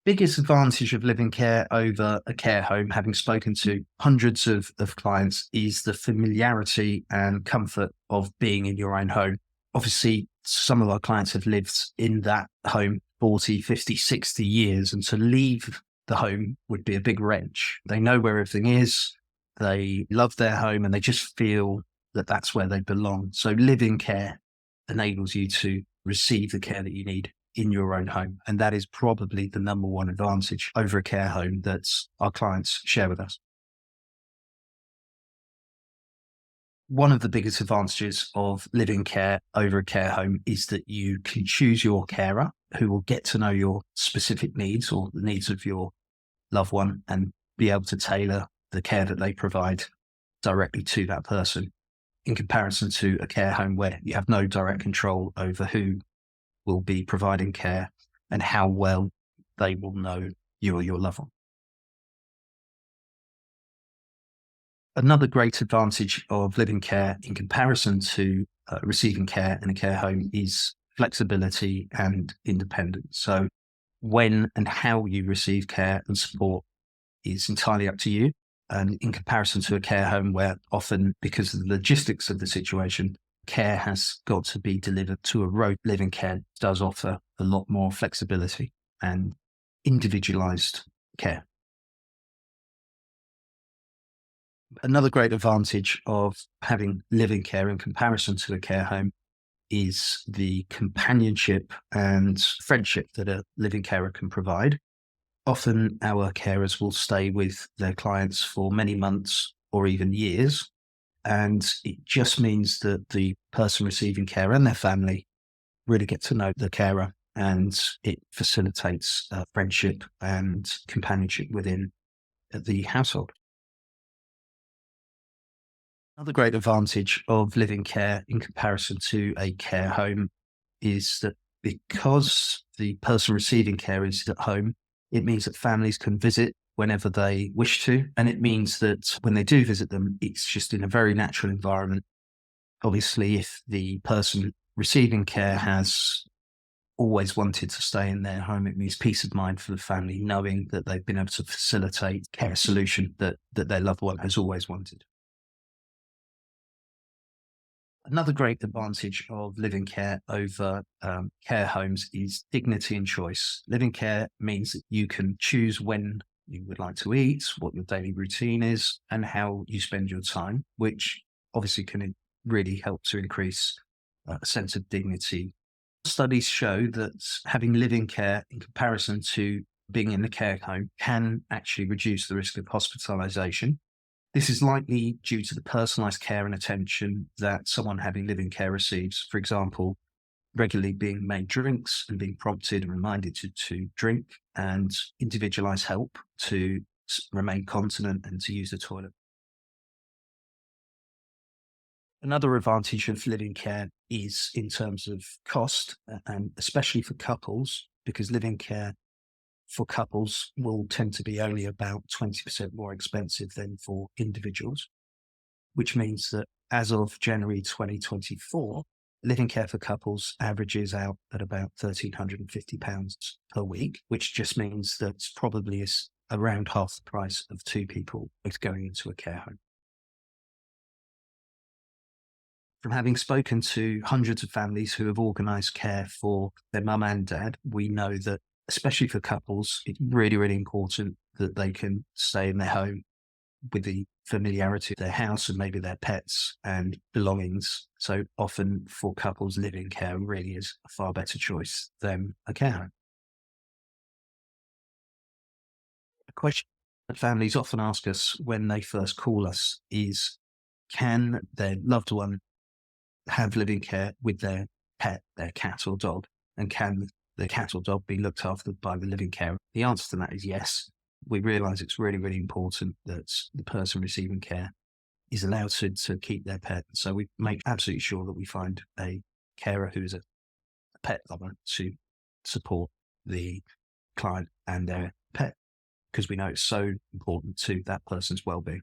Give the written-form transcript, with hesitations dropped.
Biggest advantage of living care over a care home, having spoken to hundreds of clients, is the familiarity and comfort of being in your own home. Obviously, some of our clients have lived in that home 40, 50, 60 years, and to leave the home would be a big wrench. They know where everything is, they love their home, and they just feel that that's where they belong. So living care enables you to receive the care that you need in your own home. And that is probably the number one advantage over a care home that our clients share with us. One of the biggest advantages of living care over a care home is that you can choose your carer who will get to know your specific needs or the needs of your loved one and be able to tailor the care that they provide directly to that person, in comparison to a care home where you have no direct control over who will be providing care and how well they will know you or your loved one. Another great advantage of living care in comparison to receiving care in a care home is flexibility and independence. So, when and how you receive care and support is entirely up to you. And in comparison to a care home, where often, because of the logistics of the situation, care has got to be delivered to a road, living care does offer a lot more flexibility and individualized care. Another great advantage of having living care in comparison to a care home is the companionship and friendship that a living carer can provide. Often our carers will stay with their clients for many months or even years. And it just means that the person receiving care and their family really get to know the carer, and it facilitates friendship and companionship within the household. Another great advantage of living care in comparison to a care home is that because the person receiving care is at home, it means that families can visit whenever they wish to. And it means that when they do visit them, it's just in a very natural environment. Obviously, if the person receiving care has always wanted to stay in their home, it means peace of mind for the family, knowing that they've been able to facilitate care solution that their loved one has always wanted. Another great advantage of living care over care homes is dignity and choice. Living care means that you can choose when you would like to eat, what your daily routine is, and how you spend your time, which obviously can really help to increase a sense of dignity. Studies show that having living care in comparison to being in a care home can actually reduce the risk of hospitalization. This is likely due to the personalised care and attention that someone having living care receives. For example, regularly being made drinks and being prompted and reminded to drink, and individualised help to remain continent and to use the toilet. Another advantage of living care is in terms of cost, and especially for couples, because living care for couples will tend to be only about 20% more expensive than for individuals, which means that as of January 2024, living care for couples averages out at about £1,350 per week, which just means that probably is around half the price of two people going into a care home. From having spoken to hundreds of families who have organised care for their mum and dad, we know that, especially for couples, it's really, really important that they can stay in their home with the familiarity of their house and maybe their pets and belongings. So often for couples, living care really is a far better choice than a care home. A question that families often ask us when they first call us is, can their loved one have living care with their pet, their cat or dog? And can the cat or dog be looked after by the living carer? The answer to that is yes. We realise it's really, really important that the person receiving care is allowed to keep their pet. So we make absolutely sure that we find a carer who is a pet lover to support the client and their pet, because we know it's so important to that person's well-being.